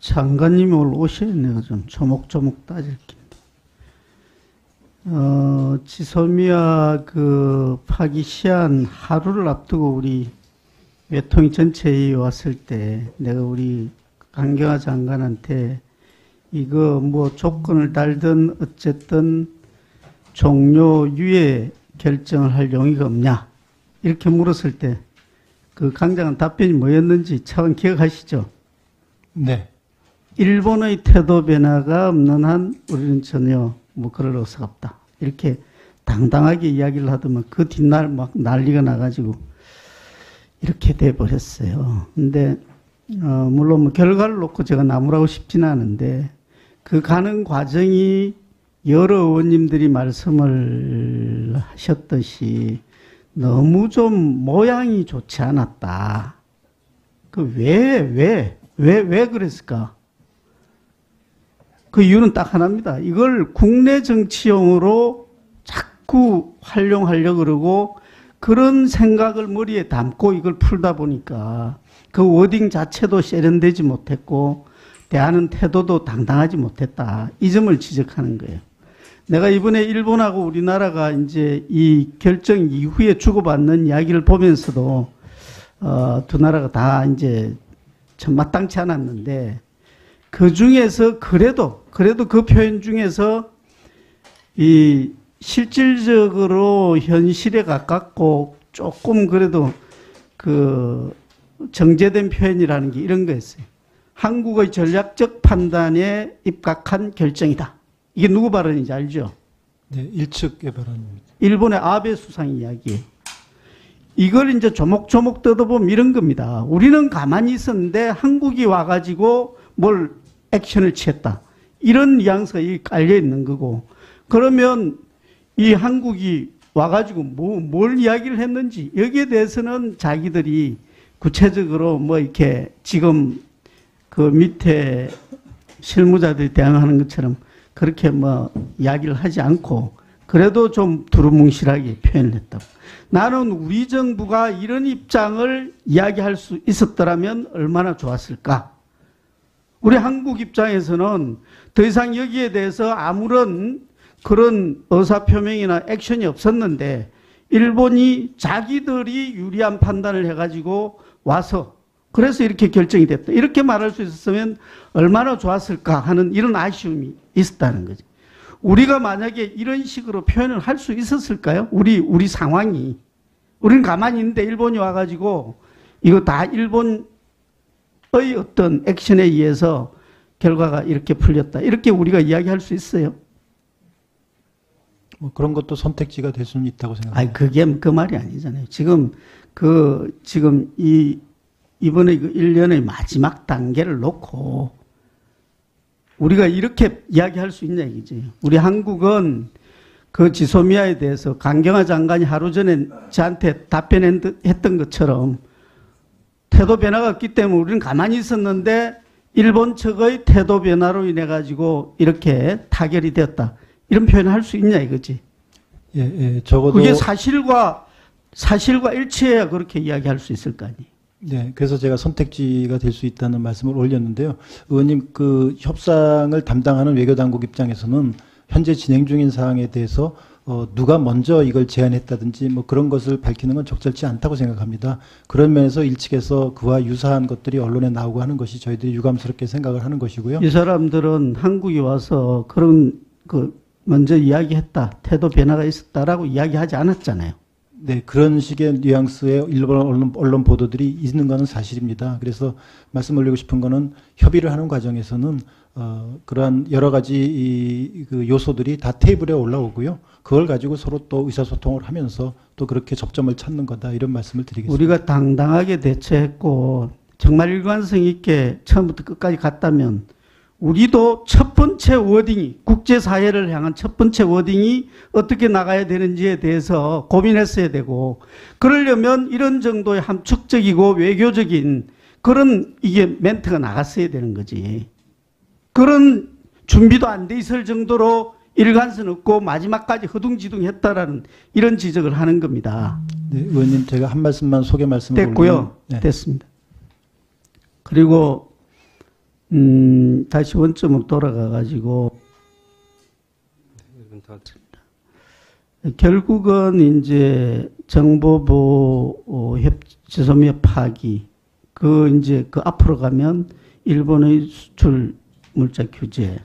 장관님이 오늘 오셨네요. 좀 조목조목 따질 낀데. 지소미아 그 파기 시한 하루를 앞두고 우리 외통위 전체에 왔을 때 내가 우리 강경화 장관한테 이거 뭐 조건을 달든 어쨌든 종료 유예 결정을 할 용의가 없냐 이렇게 물었을 때 그 강 장관 답변이 뭐였는지 차관 기억하시죠? 네. 일본의 태도 변화가 없는 한 우리는 전혀 뭐 그럴 의사가 없다. 이렇게 당당하게 이야기를 하더만 그 뒷날 막 난리가 나가지고 이렇게 돼버렸어요. 근데 물론 뭐 결과를 놓고 제가 나무라고 싶지는 않은데 그 가는 과정이 여러 의원님들이 말씀을 하셨듯이 너무 좀 모양이 좋지 않았다. 그 왜 그랬을까? 그 이유는 딱 하나입니다. 이걸 국내 정치용으로 자꾸 활용하려고 그러고 그런 생각을 머리에 담고 이걸 풀다 보니까 그 워딩 자체도 세련되지 못했고 대하는 태도도 당당하지 못했다. 이 점을 지적하는 거예요. 내가 이번에 일본하고 우리나라가 이제 이 결정 이후에 주고받는 이야기를 보면서도 두 나라가 다 이제 참 마땅치 않았는데 그 중에서 그래도 그 표현 중에서 이 실질적으로 현실에 가깝고 조금 그래도 그 정제된 표현이라는 게 이런 거였어요. 한국의 전략적 판단에 입각한 결정이다. 이게 누구 발언인지 알죠? 네, 일측의 발언입니다. 일본의 아베 수상 이야기예요. 이걸 이제 조목조목 뜯어보면 이런 겁니다. 우리는 가만히 있었는데 한국이 와가지고 뭘 액션을 취했다. 이런 뉘앙스가 깔려 있는 거고, 그러면 이 한국이 와가지고 뭘 이야기를 했는지 여기에 대해서는 자기들이 구체적으로 뭐 이렇게 지금 그 밑에 실무자들이 대항하는 것처럼 그렇게 뭐 이야기를 하지 않고 그래도 좀 두루뭉실하게 표현을 했다고. 나는 우리 정부가 이런 입장을 이야기할 수 있었더라면 얼마나 좋았을까. 우리 한국 입장에서는 더 이상 여기에 대해서 아무런 그런 의사표명이나 액션이 없었는데 일본이 자기들이 유리한 판단을 해가지고 와서 그래서 이렇게 결정이 됐다. 이렇게 말할 수 있었으면 얼마나 좋았을까 하는 이런 아쉬움이 있었다는 거죠. 우리가 만약에 이런 식으로 표현을 할 수 있었을까요? 우리 상황이. 우리는 가만히 있는데 일본이 와가지고 이거 다 일본의 어떤 액션에 의해서 결과가 이렇게 풀렸다. 이렇게 우리가 이야기할 수 있어요? 뭐 그런 것도 선택지가 될 수는 있다고 생각합니다. 아니, 그게 그 말이 아니잖아요. 지금 이번에 그 1년의 마지막 단계를 놓고 우리가 이렇게 이야기할 수 있냐 이거지. 우리 한국은 그 지소미아에 대해서 강경화 장관이 하루 전에 저한테 답변했던 것처럼 태도 변화가 없기 때문에 우리는 가만히 있었는데 일본 측의 태도 변화로 인해 가지고 이렇게 타결이 되었다. 이런 표현을 할 수 있냐 이거지. 예, 적어도 그게 사실과 일치해야 그렇게 이야기할 수 있을 거 아니에요. 네, 그래서 제가 선택지가 될 수 있다는 말씀을 올렸는데요. 의원님, 그 협상을 담당하는 외교당국 입장에서는 현재 진행 중인 사항에 대해서 누가 먼저 이걸 제안했다든지 뭐 그런 것을 밝히는 건 적절치 않다고 생각합니다. 그런 면에서 일측에서 그와 유사한 것들이 언론에 나오고 하는 것이 저희들이 유감스럽게 생각을 하는 것이고요. 이 사람들은 한국이 와서 그런 먼저 이야기했다, 태도 변화가 있었다라고 이야기하지 않았잖아요. 네, 그런 식의 뉘앙스의 일본 언론 보도들이 있는 것은 사실입니다. 그래서 말씀 올리고 싶은 거는 협의를 하는 과정에서는 그러한 여러 가지 그 요소들이 다 테이블에 올라오고요. 그걸 가지고 서로 또 의사소통을 하면서 또 그렇게 접점을 찾는 거다. 이런 말씀을 드리겠습니다. 우리가 당당하게 대처했고 정말 일관성 있게 처음부터 끝까지 갔다면 우리도 첫 번째 워딩이, 국제사회를 향한 첫 번째 워딩이 어떻게 나가야 되는지에 대해서 고민했어야 되고, 그러려면 이런 정도의 함축적이고 외교적인 그런 이게 멘트가 나갔어야 되는 거지. 그런 준비도 안 돼 있을 정도로 일관성 없고 마지막까지 허둥지둥했다라는 이런 지적을 하는 겁니다. 네, 의원님 제가 한 말씀만 소개 말씀을 됐고요. 네. 됐습니다. 그리고 다시 원점으로 돌아가 가지고 결국은 이제 정보보 지소미아 파기 이제 그 앞으로 가면 일본의 수출 물자 규제,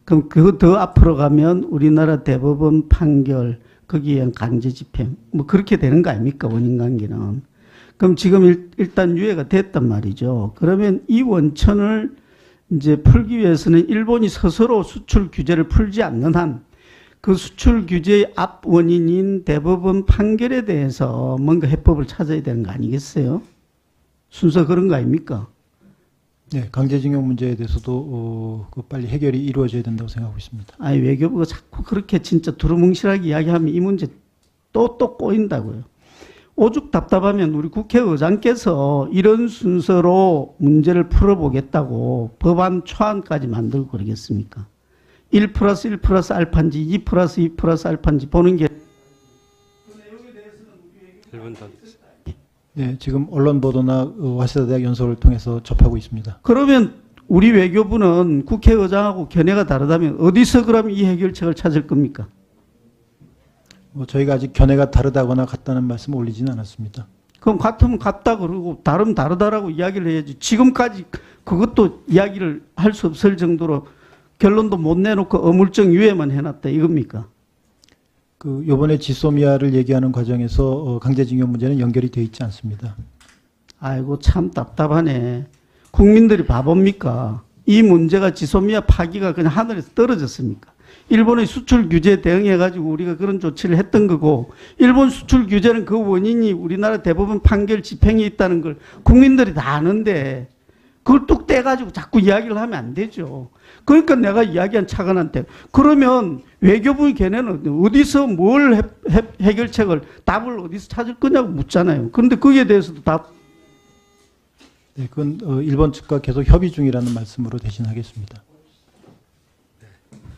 그럼 그 더 앞으로 가면 우리나라 대법원 판결, 거기에 의한 강제 집행, 뭐 그렇게 되는 거 아닙니까, 원인 관계는. 그럼 지금 일단 유예가 됐단 말이죠. 그러면 이 원천을 이제 풀기 위해서는 일본이 스스로 수출 규제를 풀지 않는 한 그 수출 규제의 앞 원인인 대법원 판결에 대해서 뭔가 해법을 찾아야 되는 거 아니겠어요? 순서 그런 거 아닙니까? 네, 강제징용 문제에 대해서도 그 빨리 해결이 이루어져야 된다고 생각하고 있습니다. 아니, 외교부가 자꾸 그렇게 진짜 두루뭉실하게 이야기하면 이 문제 또 꼬인다고요. 오죽 답답하면 우리 국회의장께서 이런 순서로 문제를 풀어보겠다고 법안 초안까지 만들고 그러겠습니까? 1 플러스 1 플러스 알파인지 2 플러스 2 플러스 알파인지 보는 게. 네, 지금 언론 보도나 와세다 대학 연설을 통해서 접하고 있습니다. 그러면 우리 외교부는 국회의장하고 견해가 다르다면 어디서 그럼 이 해결책을 찾을 겁니까? 저희가 아직 견해가 다르다거나 같다는 말씀을 올리지는 않았습니다. 그럼 같으면 같다 그러고 다르면 다르다라고 이야기를 해야지. 지금까지 그것도 이야기를 할 수 없을 정도로 결론도 못 내놓고 어물쩡 유예만 해놨다 이겁니까? 그 요번에 지소미아를 얘기하는 과정에서 강제징용 문제는 연결이 되어 있지 않습니다. 아이고 참 답답하네. 국민들이 바보입니까? 이 문제가 지소미아 파기가 그냥 하늘에서 떨어졌습니까? 일본의 수출 규제에 대응해가지고 우리가 그런 조치를 했던 거고, 일본 수출 규제는 그 원인이 우리나라 대법원 판결 집행이 있다는 걸 국민들이 다 아는데 그걸 뚝 떼가지고 자꾸 이야기를 하면 안 되죠. 그러니까 내가 이야기한 차관한테 그러면 외교부의 견해는 어디서 뭘 해결책을 답을 어디서 찾을 거냐고 묻잖아요. 그런데 거기에 대해서도 답. 네, 그건 일본 측과 계속 협의 중이라는 말씀으로 대신하겠습니다.